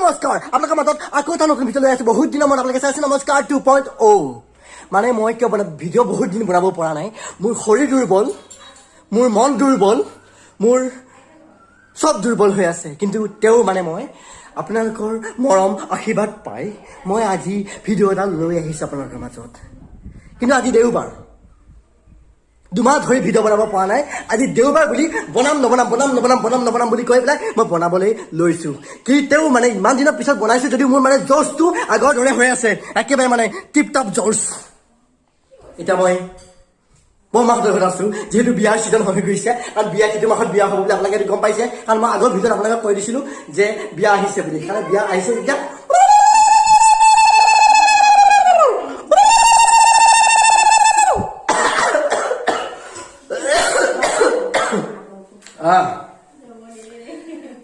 নমস্কাৰ আপোনালোকৰ মাজত আকৌ এটা নতুন ভিডিঅ' লৈ আছোঁ বহুত দিনৰ মূৰত আপোনালোকে চাইছে নমস্কাৰ 2.0 মানে মই কিয় ভিডিঅ' বহুত দিন বনাব পৰা নাই মোৰ শৰীৰ দুৰ্বল মোৰ মন দুৰ্বল মোৰ সব দুৰ্বল হৈ আছে কিন্তু তেও মানে মই আপোনালোকৰ মৰম আশীৰ্বাদ পাই মই আজি ভিডিঅ' এটা লৈ আহিছোঁ আপোনালোকৰ মাজত কিন্তু আজি দেওবাৰ দুমাহ ধৰি ভিডিঅ' বনাব পৰা নাই আজি দেওবাৰ বুলি বনাম বুলি কৈ পেলাই মই বনাবলৈ লৈছোঁ কিন্তু মানে ইমান দিনৰ পিছত বনাইছোঁ যদিও মোৰ মানে জোচটো আগৰ দৰে হৈ আছে একেবাৰে মানে টিপ টপ জোচ এতিয়া মই বৰমাহঁতৰ ঘৰত আছোঁ যিহেতু বিয়াৰ ছিজন হৈ গৈছে কাৰণ বিয়া সেইটো মাহত বিয়া হ'ব বুলি আপোনালোকে গম পাইছে কাৰণ মই আগৰ ভিডিঅ'ত আপোনালোকক কৈ দিছিলোঁ যে বিয়া আহিছে বুলি কাৰণ বিয়া আহিছে এতিয়া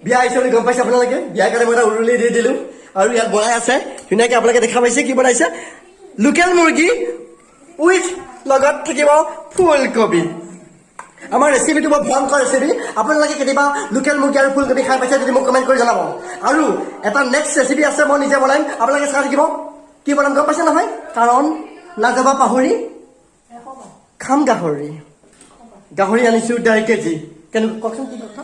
বিয়া আহিছে বুলি গম পাইছে আপোনালোকে বিয়াৰ কাৰণে মই এটা উৰুলি দি দিলোঁ আৰু ইয়াত বনাই আছে ধুনীয়াকৈ আপোনালোকে দেখা পাইছে কি বনাইছে লোকেল মুৰ্গী উইথ লগত থাকিব ফুলকবি আমাৰ ৰেচিপিটো বৰ ভয়ংকৰ ৰেচিপি আপোনালোকে কেতিয়াবা লোকেল মুৰ্গী আৰু ফুলকবি খাই পাইছে যদি মোক কমেণ্ট কৰি জনাব আৰু এটা নেক্সট ৰেচিপি আছে মই নিজে বনাম আপোনালোকে চাই থাকিব কি বনাম গম পাইছে নহয় কাৰণ নাযাব পাহৰি খাম গাহৰি আনিছোঁ 1.5 কেজি কেনেকুৱা কওকচোন কি কথা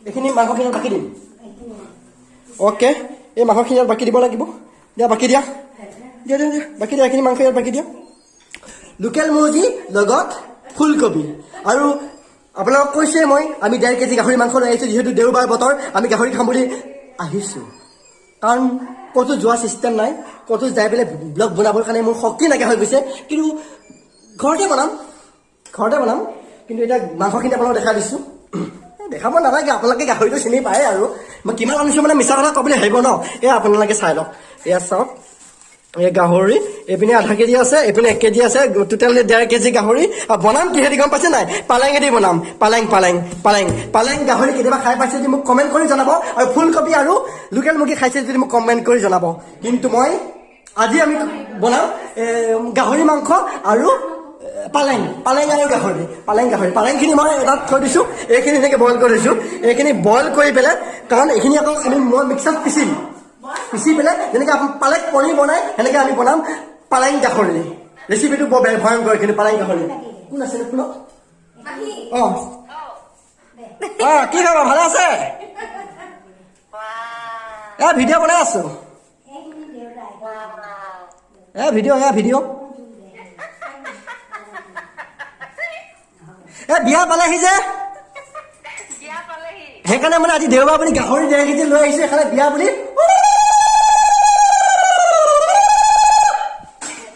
এইখিনি মাংসখিনি বাকি দিম অ'কে এই মাংসখিনি বাকি দিব লাগিব দিয়া বাকি দিয়া বাকি দিয়া এইখিনি মাংস ইয়াত বাকি দিয়া লোকেল মুৰ্গী লগত ফুলকবি আৰু আপোনালোকক কৈছে মই আমি 1.5 কেজি গাহৰি মাংস লৈ আহিছোঁ যিহেতু দেওবাৰ বতৰ আমি গাহৰি খাম বুলি আহিছোঁ কাৰণ ক'তো যোৱা চিষ্টেম নাই ক'তো যাই পেলাই ব্লগ বনাবৰ কাৰণে মোৰ শক্তি নাইকিয়া হৈ গৈছে কিন্তু ঘৰতে বনাম কিন্তু এতিয়া মাংসখিনি আপোনালোকক দেখাই দিছোঁ দেখাব নালাগে আপোনালোকে গাহৰিটো চিনি পায় আৰু মই কিমান আনিছোঁ মানে মিছা কথা ক'বলৈ আহিব ন এই আপোনালোকে চাই লওক এয়া চাওক এই গাহৰি এইপিনে 0.5 কেজি আছে এইপিনে 1 কেজি আছে টোটেল 1.5 কেজি গাহৰি আৰু বনাম কিহেদি গম পাইছে নাই পালেঙেদি বনাম পালেং গাহৰি কেতিয়াবা খাই পাইছে যদি মোক কমেণ্ট কৰি জনাব আৰু ফুলকবি আৰু লোকেল মুৰ্গী খাইছে যদি মোক কমেণ্ট কৰি জনাব কিন্তু মই আজি আমি বনাম গাহৰি মাংস আৰু পালেং আৰু গাহৰি পালেংখিনি মই তাত থৈ দিছোঁ এইখিনি এনেকৈ বইল কৰি দিছোঁ এইখিনি বইল কৰি পেলাই কাৰণ এইখিনি আকৌ মই মিক্সাৰত পিচি পেলাই যেনেকৈ পালেং পনীৰ বনাই সেনেকৈ আমি বনাম পালেং গাহৰি ৰেচিপিটো বৰ ভয়ংকৰ কিন্তু পালেং গাহৰি কোন আছে শুনক কি খাব ভালে আছে ভিডিঅ' বনাই আছোঁ ভিডিঅ' বিয়া পালেহি যে সেইকাৰণে মানে আজি দেওবাৰ বুলি গাহৰি 1.5 কেজি লৈ আহিছোঁ সেইকাৰণে বিয়া বুলি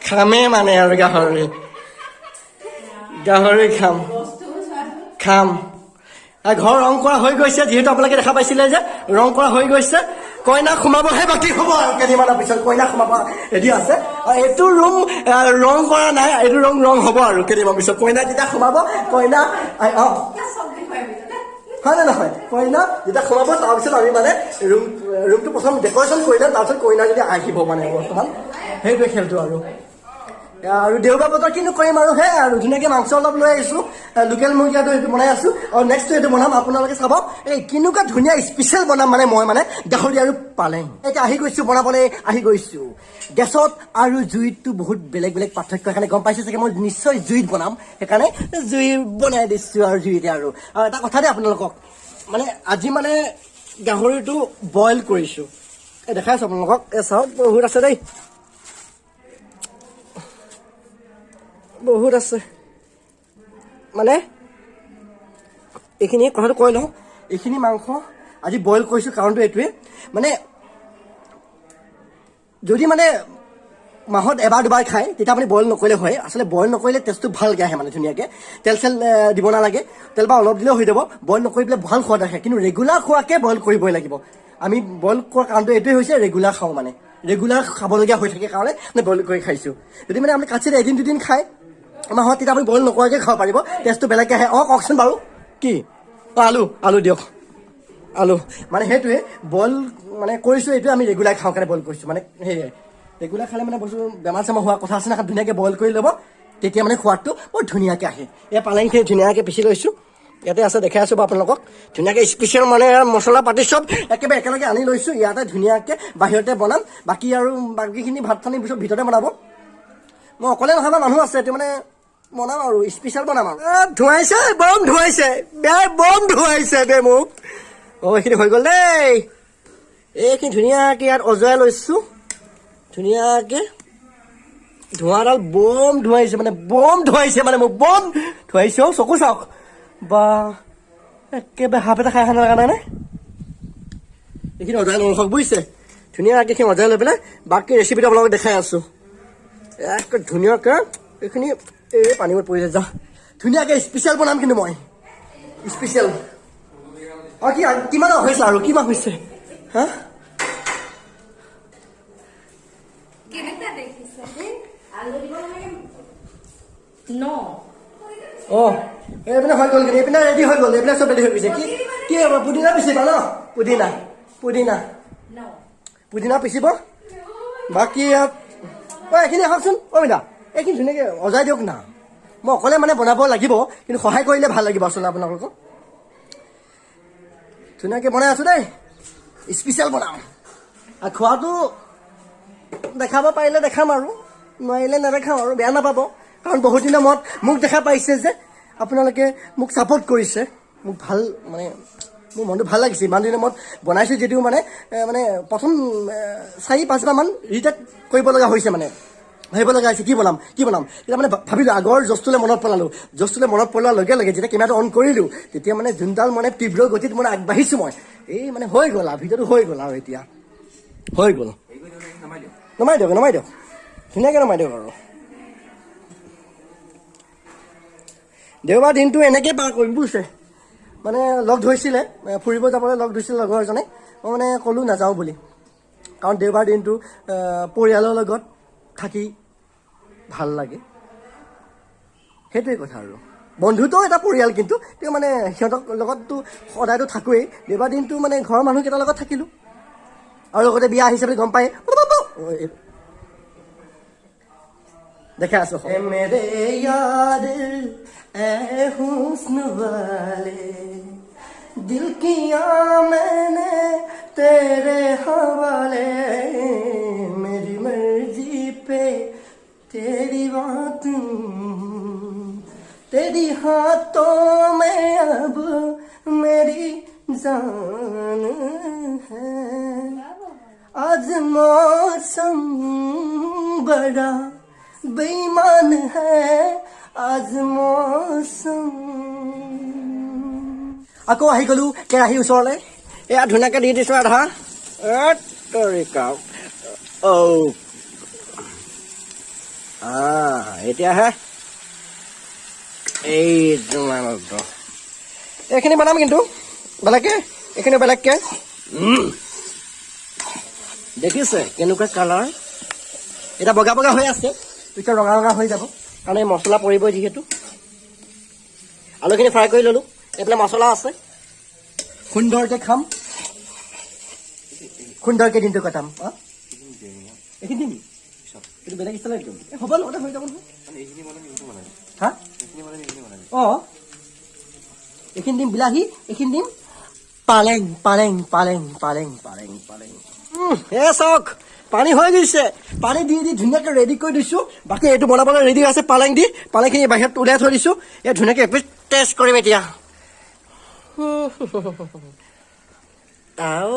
খামেই মানে আৰু গাহৰি খাম ঘৰ ৰং কৰা হৈ গৈছে যিহেতু আপোনালোকে দেখা পাইছিলে যে ৰং কৰা হৈ গৈছে কইনা সোমাবহে বাকী হ'ব আৰু কেইদিনমানৰ পিছত কইনা সোমাব ৰেডি আছে আৰু এইটো ৰুম ৰং কৰা নাই এইটো ৰং হ'ব আৰু কেইদিনমান পিছত কইনা যেতিয়া সোমাব কইনা হয় নে নহয় কইনা যেতিয়া সোমাব তাৰপিছত আমি মানে ৰুমটো প্ৰথম ডেক'ৰেশ্যন কৰি ল'ম তাৰপিছত কইনা যদি আহিব মানে বৰ্তমান সেইটোৱে খেলটো আৰু দেওবাৰ বতৰ কিনো কৰিম আৰু সেয়াই আৰু ধুনীয়াকৈ মাংস অলপ লৈ আহিছোঁ লোকেল মুৰ্গী আৰু এইটো বনাই আছোঁ আৰু নেক্সটটো এইটো বনাম আপোনালোকে চাব এই কেনেকুৱা ধুনীয়া স্পেচিয়েল বনাম মানে মই মানে গাহৰি আৰু পালেং এতিয়া বনাবলৈ আহি গৈছোঁ গেছত আৰু জুইতটো বহুত বেলেগ পাৰ্থক্য সেইকাৰণে গম পাইছোঁ চাগে মই নিশ্চয় জুইত বনাম সেইকাৰণে জুই বনাই দিছোঁ আৰু জুইতে আৰু এটা কথা দেই আপোনালোকক মানে আজি মানে গাহৰিটো বইল কৰিছোঁ এই দেখাইছোঁ আপোনালোকক চাওক বহুত আছে দেই বহুত আছে মানে এইখিনি কথাটো কৈ লওঁ এইখিনি মাংস আজি বইল কৰিছোঁ কাৰণটো এইটোৱে মানে যদি মানে মাহত এবাৰ দুবাৰ খায় তেতিয়া আপুনি বইল নকৰিলে হয় আচলতে বইল নকৰিলে টেষ্টটো ভালকৈ আহে মানে ধুনীয়াকৈ তেল দিব নালাগে তেল বা অলপ দিলেও হৈ যাব বইল নকৰি পেলাই ভাল সোৱাদ আহে কিন্তু ৰেগুলাৰ খোৱাকৈ বইল কৰিবই লাগিব আমি বইল কৰাৰ কাৰণটো এইটোৱে হৈছে ৰেগুলাৰ খাওঁ মানে ৰেগুলাৰ খাবলগীয়া হৈ থাকে কাৰণে মানে বইল কৰি খাইছোঁ যদি মানে আপুনি কাচিৰে এদিন দুদিন খায় মাহত তেতিয়া আপুনি বইল নকৰাকৈ খাব পাৰিব টেষ্টটো বেলেগকৈ আহে কওকচোন বাৰু কি আলু দিয়ক আলু মানে সেইটোৱে বইল মানে কৰিছোঁ এইটোৱে আমি ৰেগুলাৰ খাওঁ কাৰণে বইল কৰিছোঁ মানে সেয়াই ৰেগুলাৰ খালে মানে বস্তু বেমাৰ চেমাৰ হোৱাৰ কথা আছে না ধুনীয়াকৈ বইল কৰি ল'ব তেতিয়া মানে সোৱাদটো বৰ ধুনীয়াকৈ আহে এই পালেংখিনি ধুনীয়াকৈ পিচি লৈছোঁ ইয়াতে আছে দেখাই আছোঁ বাৰু আপোনালোকক ধুনীয়াকৈ স্পেচিয়েল মানে মছলা পাতি চব একেবাৰে একেলগে আনি লৈছোঁ ইয়াতে ধুনীয়াকৈ বাহিৰতে বনাম বাকী আৰু বাকীখিনি ভাত পানী পিছত ভিতৰতে বনাব মই অকলে নহয় বা মানুহ আছে এইটো মানে বনাম আৰু স্পেচিয়েল বনাম আৰু ধুৱাইছে বম ধুৱাইছে বম ধুৱাইছে বে মোক এইখিনি হৈ গ'ল দেই এইখিনি ধুনীয়াকৈ ইয়াত অজৰাই লৈছোঁ ধুনীয়াকৈ ধোঁৱাডাল বম ধুৱাইছে মানে মোক বম ধুৱাইছে অ' চকু চাওক বা একেবাৰে হাফ এটা খাই খাব লগা নাই নে এইখিনি অজৰাই নৰখক বুজিছে ধুনীয়াকৈ এইখিনি অজৰাই লৈ পেলাই বাকী ৰেচিপিটো আপোনালোকক দেখাই আছোঁ একে ধুনীয়াকৈ এইখিনি এই পানীত পৰিলে যা ধুনীয়াকৈ স্পেচিয়েল বনাম কিন্তু মই স্পেচিয়েল অঁ কি কিমান হৈছে আৰু কিমান হৈছে হা অঁ এইপিনে হৈ গ'ল কিন্তু এইপিনে ৰেডি হৈ গ'ল এইপিনে চব ৰেডি হৈ গৈছে কি কি হ'ব পুদিনা পিচিবা ন পুদিনা পিচিব বাকী ইয়াত অঁ এইখিনি আহকচোন অ' মিতা এইখিনি ধুনীয়াকৈ অজাই দিয়ক না মই অকলে মানে বনাব লাগিব কিন্তু সহায় কৰিলে ভাল লাগিব আচলতে আপোনালোকক ধুনীয়াকৈ বনাই আছোঁ দেই স্পেচিয়েল বনাম আৰু খোৱাটো দেখাব পাৰিলে দেখাম আৰু নোৱাৰিলে নেদেখাম আৰু বেয়া নাপাব কাৰণ বহুত দিনৰ মূৰত মোক দেখা পাইছে যে আপোনালোকে মোক ছাপোৰ্ট কৰিছে মোক ভাল মানে মোৰ মনটো ভাল লাগিছে ইমান দিনৰ মূৰত বনাইছোঁ যদিও মানে প্ৰথম 4-5 বাৰমান ৰিটেক কৰিব লগা হৈছে মানে ভাবিব লগা হৈছে কি বনাম তেতিয়া মানে ভাবিলোঁ আগৰ জষ্টুলৈ মনত পেলোৱাৰ লগে লগে যেতিয়া কেমেৰাটো অন কৰিলোঁ তেতিয়া মানে যোনডাল মানে তীব্ৰ গতিত মানে আগবাঢ়িছোঁ মই এই মানে হৈ গ'ল আৰু ভিডিঅ'টো হৈ গ'ল আৰু এতিয়া হৈ গ'ল নমাই দিয়ক ধুনীয়াকৈ নমাই দিয়ক আৰু দেওবাৰ দিনটো এনেকৈ পাৰ কৰিম বুজিছে মানে লগ ধৰিছিলে ফুৰিব যাবলৈ লগ ধৰিছিলে লগৰ এজনে মই মানে ক'লোঁ নাযাওঁ বুলি কাৰণ দেওবাৰ দিনটো পৰিয়ালৰ লগত থাকি ভাল লাগে সেইটোৱে কথা আৰু বন্ধুটো এটা পৰিয়াল কিন্তু তেওঁ মানে সিহঁতৰ লগততো সদায়তো থাকোৱেই দেওবাৰ দিনটো মানে ঘৰৰ মানুহকেইটাৰ লগত থাকিলোঁ আৰু লগতে বিয়া আহিছে বুলি গম পায় দেখাই আছোঁ মেৰে यार ऐ हुस्न वाले दिल किया मैंने तेरे हवाले मेरी मर्जी पे तेरी बात तेरी हाथों में अब मेरी जान है आज मौसम बड़ा बेईमान है आज मौसम আকৌ আহি গ'লোঁ কেৰাহীৰ ওচৰলৈ এয়া ধুনীয়াকৈ দি দিছোঁ আধা এতিয়াহে এই এইখিনি বনাম কিন্তু বেলেগকৈ এইখিনি বেলেগকৈ দেখিছে কেনেকুৱা কালাৰ এতিয়া বগা বগা হৈ আছে পিছত ৰঙা ৰঙা হৈ যাব কাৰণ এই মছলা পৰিবই যিহেতু আলুখিনি ফ্ৰাই কৰি ল'লোঁ এইফালে মছলা আছে সুন্দৰকৈ খাম সুন্দৰকৈ দিনটো কটাম এইখিনি দিম এইটো বেলেগ ষ্টাইল একদম হ'ব লগতে হৈ যাব নহয় হা অঁ এইখিনি দিম বিলাহী এইখিনি দিম পালেং চাওক পানী হৈ গৈছে পানী দি ধুনীয়াকৈ ৰেডি কৰি দিছোঁ বাকী এইটো বনাবলৈ ৰেডি আছে পালেংখিনি বাহিৰত উলিয়াই থৈ দিছোঁ এই ধুনীয়াকৈ এপিচ টেষ্ট কৰিম এতিয়া আৰু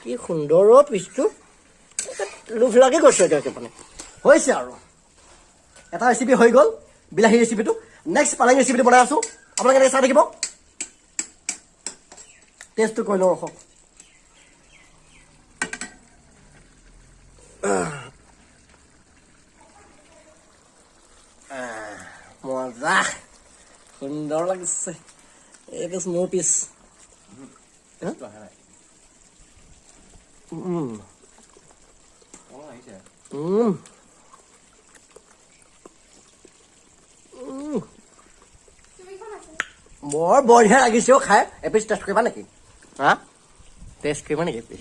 কি সুন্দৰ পিচটো লোভ লাগি গৈছে এতিয়া মানে হৈছে আৰু এটা ৰেচিপি হৈ গ'ল বিলাহী ৰেচিপিটো নেক্সট পালেং ৰেচিপিটো বনাই আছোঁ আপোনালোকে এনেকৈ চাই থাকিব টেষ্টটো কৰি লওঁ ৰখক মজা সুন্দৰ লাগিছে এই পিচ মোৰ পিচ বৰ বঢ়িয়া লাগিছে অ' খাই এপিচ টেষ্ট কৰিবা নেকি হা টেষ্ট কৰিবা নেকি এপিচ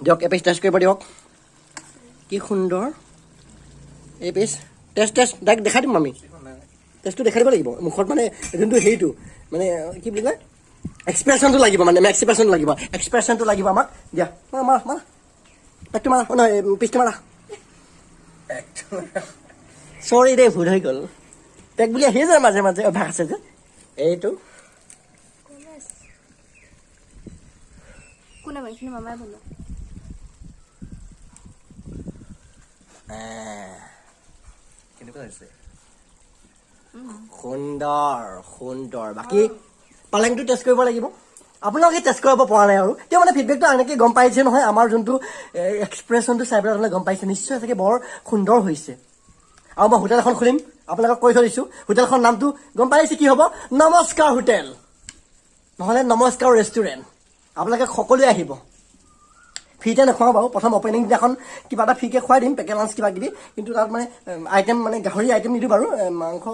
দিয়ক এপিচ টেষ্ট কৰিব দিয়ক কি সুন্দৰ এপিচ টেষ্ট ডাইৰেক্ট দেখাই দিম আমি তেজটো দেখাই দিব লাগিব মুখত মানে যোনটো হেৰিটো মানে কি বুলি কয় এক্সপ্ৰেশ্যনটো লাগিব মানে এক্সপ্ৰেশ্যনটো লাগিব আমাক দিয়া মাৰা পেটটো মাৰা নহয় পিছটো মাৰা চৰি দেই ভুল হৈ গ'ল পেক বুলি আহিয়ে যায় মাজে মাজে অভ্যাস আছে যে এইটো কোনে এইখিনি মামাই বনোৱা কেনেকুৱা হৈছে সুন্দৰ বাকী পালেংটো টেষ্ট কৰিব লাগিব আপোনালোকে টেষ্ট কৰিব পৰা নাই আৰু তেওঁ মানে ফিডবেকটো এনেকৈ গম পাইছে নহয় আমাৰ যোনটো এক্সপ্ৰেশ্যনটো চাই পেলাই আপোনালোকে গম পাইছে নিশ্চয় চাগে বৰ সুন্দৰ হৈছে আৰু মই হোটেল এখন খুলিম আপোনালোকক কৈ থৈ দিছোঁ হোটেলখনৰ নামটো গম পাইছে কি হ'ব নমস্কাৰ হোটেল নহ'লে নমস্কাৰ ৰেষ্টুৰেণ্ট আপোনালোকে সকলোৱে আহিব ফ্ৰীতে নেখুৱাওঁ বাৰু প্ৰথম অপেনিং দিনাখন কিবা এটা ফ্ৰীকৈ খুৱাই দিম পেকেট লাঞ্চ কিবা কিবি কিন্তু তাত মানে আইটেম মানে গাহৰি আইটেম নিদিওঁ বাৰু মাংস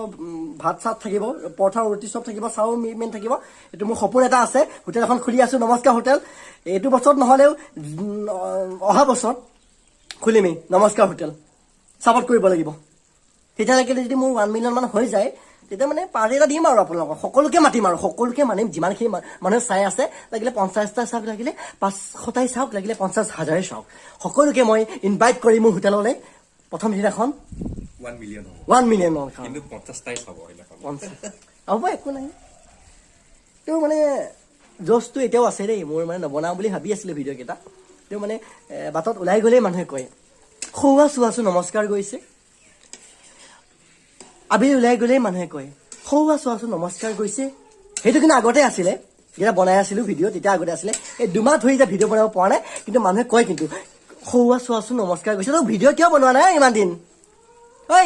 ভাত চাত থাকিব পৰঠা ৰুটি চব থাকিব চাও মেইন থাকিব এইটো মোৰ সপোন এটা আছে হোটেল এখন খুলি আছোঁ নমস্কাৰ হোটেল এইটো বছৰত নহ'লেও অহা বছৰত খুলিমেই নমস্কাৰ হোটেল ছাপৰ্ট কৰিব লাগিব তেতিয়ালৈকে যদি মোৰ 1 মিলিয়ন মান হৈ যায় তেতিয়া মানে পাৰ্টি এটা দিম আৰু আপোনালোকক সকলোকে মাতিম আৰু সকলোকে মানিম যিমানখিনি মানুহে চাই আছে লাগিলে 50টা চাওক লাগিলে 500টাই চাওক লাগিলে 50,000 চাওক সকলোকে মই ইনভাইট কৰি মোৰ হোটেললৈ প্ৰথম দিনাখন 1 মিলিয়ন কিন্তু 50টাই চাব হ'ব একো নাই তেওঁ মানে জছটো এতিয়াও আছে দেই মোৰ মানে নবনাওঁ বুলি ভাবি আছিলোঁ ভিডিঅ' কেইটা তেওঁ মানে বাটত ওলাই গ'লেই মানুহে কয় সৌৱা চোৱাচোন নমস্কাৰ গৈছে আবেলি ওলাই গ'লেই মানুহে কয় সৌৱা চোৱাচোন নমস্কাৰ গৈছে সেইটো কিন্তু আগতে আছিলে যেতিয়া বনাই আছিলোঁ ভিডিঅ' তেতিয়া আগতে আছিলে এই 2 মাহ ধৰি এতিয়া ভিডিঅ' বনাব পৰা নাই কিন্তু মানুহে কয় কিন্তু সৌৱা চোৱাচোন নমস্কাৰ গৈছে তই ভিডিঅ' কিয় বনোৱা নাই ইমান দিন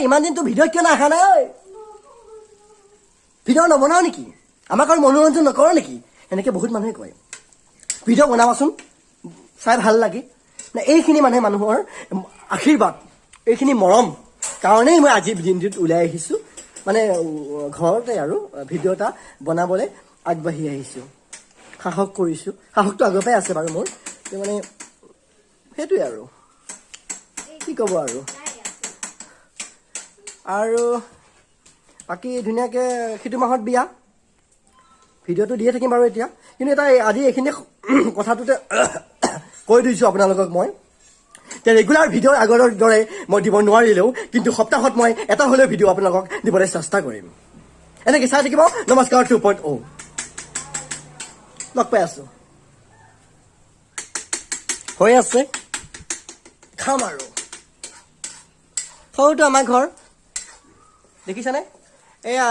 ইমান দিন তোৰ ভিডিঅ' কিয় নাখা নাই ভিডিঅ' নবনাও নেকি আমাক আৰু মনোৰঞ্জন নকৰ নেকি এনেকৈ বহুত মানুহে কয় ভিডিঅ' বনাবাচোন চাই ভাল লাগে এইখিনি মানে মানুহৰ আশীৰ্বাদ এইখিনি মৰম কাৰণেই মই আজি দিনটোত ওলাই আহিছোঁ মানে ঘৰতে আৰু ভিডিঅ' এটা বনাবলৈ আগবাঢ়ি আহিছোঁ সাহস কৰিছোঁ সাহসটো আগৰ পৰাই আছে বাৰু মোৰ মানে সেইটোৱে আৰু কি ক'ব আৰু বাকী ধুনীয়াকৈ সিটো মাহত বিয়া ভিডিঅ'টো দিয়ে থাকিম বাৰু এতিয়া কিন্তু এটা আজি এইখিনি কথাটোতে কৈ দিছোঁ আপোনালোকক মই ৰেগুলাৰ ভিডিঅ'ৰ আগৰ দৰে মই দিব নোৱাৰিলেও কিন্তু সপ্তাহত মই এটা হ'লেও ভিডিঅ' আপোনালোকক দিবলৈ চেষ্টা কৰিম এনেকৈ চাই থাকিব নমস্কাৰ 2.0 লগ পাই আছোঁ হৈ আছে খাম আৰু সৰুটো আমাৰ ঘৰ দেখিছানে এয়া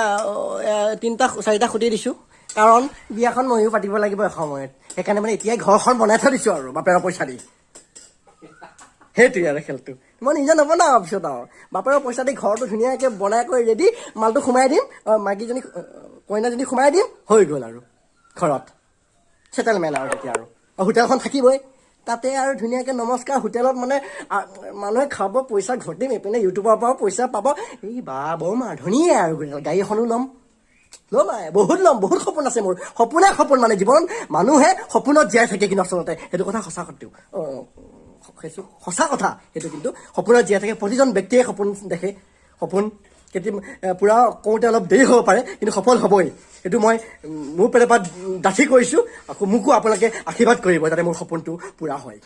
3টা 4টা খুটি দিছোঁ কাৰণ বিয়াখন ময়ো পাতিব লাগিব এসময়ত সেইকাৰণে মানে এতিয়াই ঘৰখন বনাই থৈ দিছোঁ আৰু বাপেৰৰ পইচা দি সেইটোৱে আৰু খেলটো মই নিজে নবনাওঁ পিছত আৰু বাপেৰৰ পইচা দি ঘৰটো ধুনীয়াকৈ বনাই কৰি ৰেডি মালটো সোমাই দিম মাইকীজনী কইনাজনী সোমাই দিম হৈ গ'ল আৰু ঘৰত ছেটেলমেণ্ট আৰু তেতিয়া আৰু হোটেলখন থাকিবই তাতে আৰু ধুনীয়াকৈ নমস্কাৰ হোটেলত মানে মানুহে খাব পইচা ঘটিম এইপিনে ইউটিউবৰ পৰাও পইচা পাব এই বা বৰ ধুনীয়া আৰু গাড়ী এখনো ল'ম বহুত ল'ম বহুত সপোন আছে মোৰ সপোন মানে জীৱনত মানুহে সপোনত জীয়াই থাকে কিন্তু আচলতে সেইটো কথা সঁচা কথা সেইটো কিন্তু সপোনত জীয়াই থাকে প্ৰতিজন ব্যক্তিয়ে সপোন দেখে সপোন কেতিয়া পূৰা কওঁতে অলপ দেৰি হ'ব পাৰে কিন্তু সফল হ'বই সেইটো মই মোৰ পেটৰ পৰা ডাঠি কৰিছোঁ আকৌ মোকো আপোনালোকে আশীৰ্বাদ কৰিব যাতে মোৰ সপোনটো পূৰা হয়